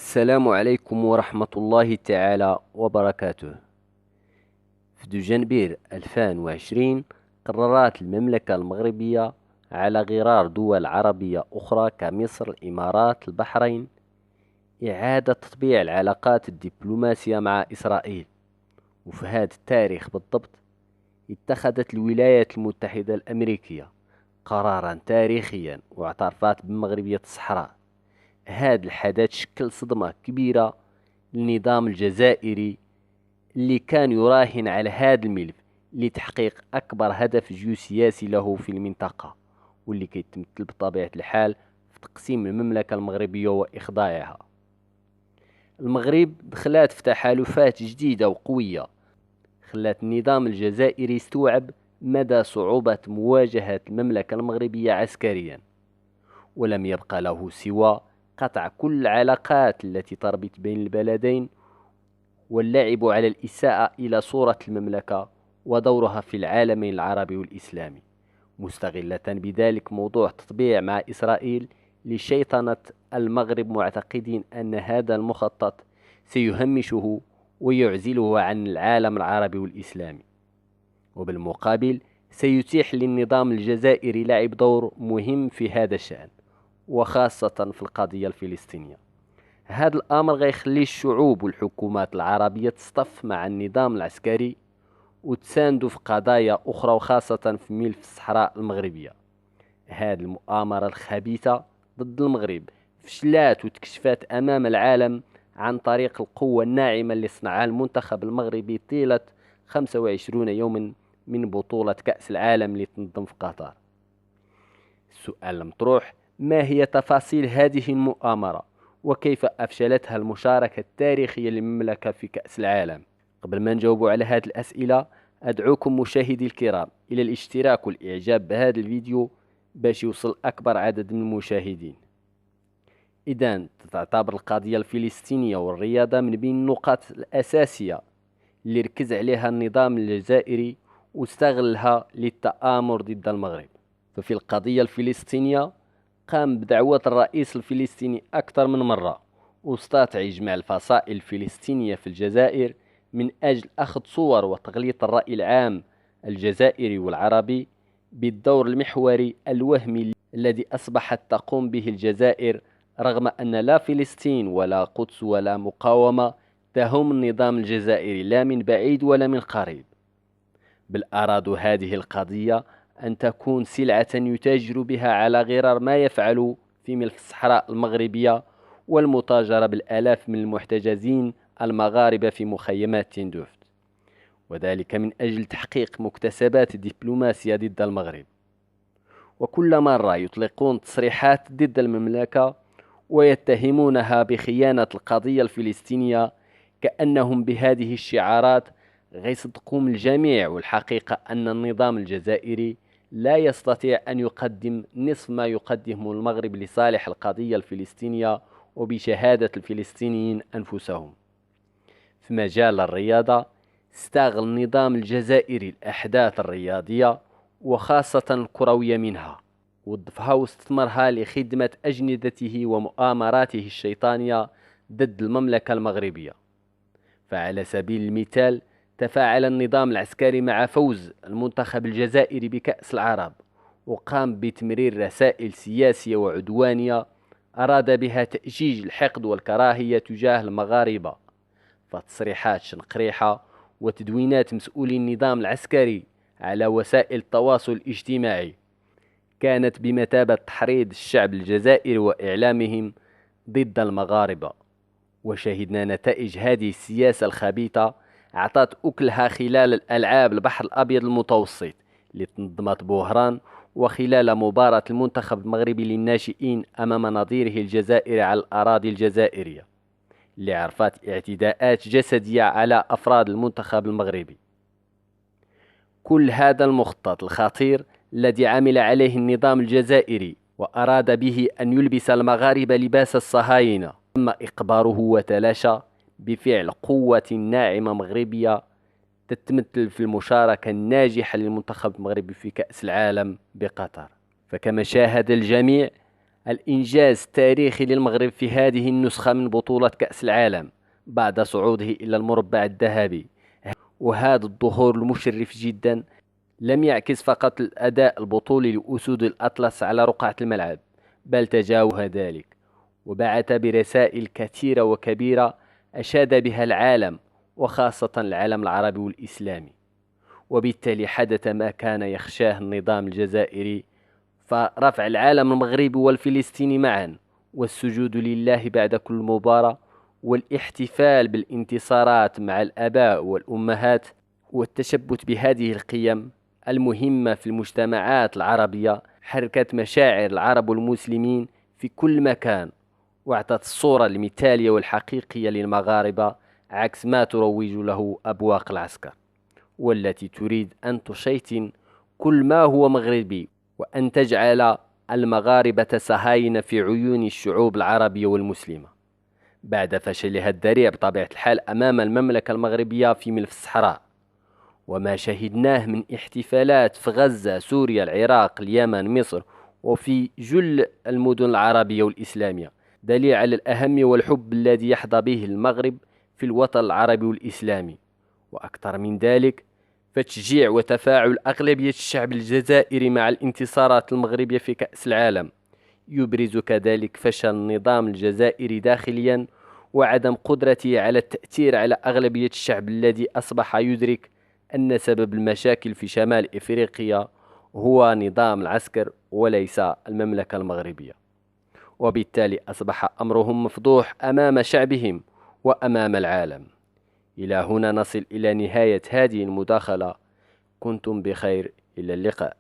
السلام عليكم ورحمة الله تعالى وبركاته. في دجنبير 2020 قررت المملكة المغربية على غرار دول عربية أخرى كمصر، الإمارات، البحرين إعادة تطبيع العلاقات الدبلوماسية مع إسرائيل. وفي هذا التاريخ بالضبط اتخذت الولايات المتحدة الأمريكية قرارا تاريخيا واعترفت بمغربية الصحراء. هذا الحدث شكل صدمة كبيرة للنظام الجزائري اللي كان يراهن على هذا الملف لتحقيق أكبر هدف جيوسياسي له في المنطقة، واللي كيتمثل بطبيعة الحال في تقسيم المملكة المغربية وإخضاعها. المغرب دخلت في تحالفات جديدة وقوية خلت النظام الجزائري يستوعب مدى صعوبة مواجهة المملكة المغربية عسكريا، ولم يبقى له سوى قطع كل العلاقات التي تربط بين البلدين واللعب على الإساءة إلى صورة المملكة ودورها في العالمين العربي والإسلامي، مستغلة بذلك موضوع تطبيع مع إسرائيل لشيطنة المغرب، معتقدين أن هذا المخطط سيهمشه ويعزله عن العالم العربي والإسلامي، وبالمقابل سيتيح للنظام الجزائري لعب دور مهم في هذا الشأن، وخاصة في القضية الفلسطينية. هذا الأمر غيخلي الشعوب والحكومات العربية تصطف مع النظام العسكري وتساندوا في قضايا أخرى، وخاصة في ملف الصحراء المغربية. هذه المؤامرة الخبيثة ضد المغرب فشلات وتكشفت أمام العالم عن طريق القوة الناعمة اللي صنعها المنتخب المغربي طيلة 25 يوما من بطولة كأس العالم اللي تنظم في قطر. السؤال المطروح: ما هي تفاصيل هذه المؤامرة؟ وكيف أفشلتها المشاركة التاريخية للمملكة في كأس العالم؟ قبل ما نجاوب على هذه الأسئلة، أدعوكم مشاهدي الكرام إلى الاشتراك والإعجاب بهذا الفيديو باش يوصل أكبر عدد من المشاهدين. إذن تعتبر القضية الفلسطينية والرياضة من بين النقاط الأساسية اللي ركز عليها النظام الجزائري واستغلها للتآمر ضد المغرب. ففي القضية الفلسطينية قام بدعوة الرئيس الفلسطيني أكثر من مرة واستطاع جمع الفصائل الفلسطينية في الجزائر من أجل أخذ صور وتغليط الرأي العام الجزائري والعربي بالدور المحوري الوهمي الذي أصبحت تقوم به الجزائر، رغم أن لا فلسطين ولا قدس ولا مقاومة تهم النظام الجزائري لا من بعيد ولا من قريب، بل أرادوا هذه القضية أن تكون سلعة يتاجر بها على غرار ما يفعل في ملف الصحراء المغربية والمتاجرة بالآلاف من المحتجزين المغاربة في مخيمات تندوفت، وذلك من أجل تحقيق مكتسبات دبلوماسية ضد المغرب. وكل مرة يطلقون تصريحات ضد المملكة ويتهمونها بخيانة القضية الفلسطينية، كأنهم بهذه الشعارات غيصدقون الجميع. والحقيقة أن النظام الجزائري لا يستطيع أن يقدم نصف ما يقدمه المغرب لصالح القضية الفلسطينية وبشهادة الفلسطينيين أنفسهم. في مجال الرياضة استغل النظام الجزائري الأحداث الرياضية وخاصة الكروية منها، وظفها واستثمرها لخدمة أجندته ومؤامراته الشيطانية ضد المملكة المغربية. فعلى سبيل المثال تفاعل النظام العسكري مع فوز المنتخب الجزائري بكأس العرب، وقام بتمرير رسائل سياسية وعدوانية أراد بها تأجيج الحقد والكراهية تجاه المغاربة. فتصريحات شنقريحة وتدوينات مسؤولي النظام العسكري على وسائل التواصل الاجتماعي كانت بمثابة تحريض الشعب الجزائري وإعلامهم ضد المغاربة. وشهدنا نتائج هذه السياسة الخبيثة أعطت أكلها خلال الألعاب البحر الأبيض المتوسط اللي تنظمت بوهران، وخلال مباراة المنتخب المغربي للناشئين أمام نظيره الجزائري على الأراضي الجزائرية، اللي عرفت اعتداءات جسدية على أفراد المنتخب المغربي. كل هذا المخطط الخطير الذي عمل عليه النظام الجزائري وأراد به أن يلبس المغاربة لباس الصهاينة تم إقباره وتلاشى بفعل قوة ناعمة مغربية تتمثل في المشاركة الناجحة للمنتخب المغربي في كأس العالم بقطر. فكما شاهد الجميع الإنجاز التاريخي للمغرب في هذه النسخة من بطولة كأس العالم بعد صعوده إلى المربع الذهبي. وهذا الظهور المشرف جدا لم يعكس فقط الأداء البطولي لأسود الأطلس على رقعة الملعب، بل تجاوز ذلك وبعث برسائل كثيرة وكبيرة أشاد بها العالم، وخاصة العالم العربي والإسلامي. وبالتالي حدث ما كان يخشاه النظام الجزائري، فرفع العالم المغربي والفلسطيني معا، والسجود لله بعد كل مباراة، والاحتفال بالانتصارات مع الآباء والأمهات، والتشبث بهذه القيم المهمة في المجتمعات العربية حركت مشاعر العرب والمسلمين في كل مكان، واعطت الصورة المثالية والحقيقية للمغاربة، عكس ما تروج له أبواق العسكر، والتي تريد أن تشيطن كل ما هو مغربي، وأن تجعل المغاربة صهاينة في عيون الشعوب العربية والمسلمة. بعد فشلها الذريع بطبيعة الحال أمام المملكة المغربية في ملف الصحراء، وما شهدناه من احتفالات في غزة، سوريا، العراق، اليمن، مصر، وفي جل المدن العربية والإسلامية، دليل على الأهمية والحب الذي يحظى به المغرب في الوطن العربي والإسلامي. وأكثر من ذلك، فتشجيع وتفاعل أغلبية الشعب الجزائري مع الانتصارات المغربية في كأس العالم يبرز كذلك فشل النظام الجزائري داخليا، وعدم قدرته على التأثير على أغلبية الشعب الذي أصبح يدرك أن سبب المشاكل في شمال إفريقيا هو نظام العسكر وليس المملكة المغربية. وبالتالي أصبح أمرهم مفضوح أمام شعبهم وأمام العالم. إلى هنا نصل إلى نهاية هذه المداخلة. كنتم بخير، إلى اللقاء.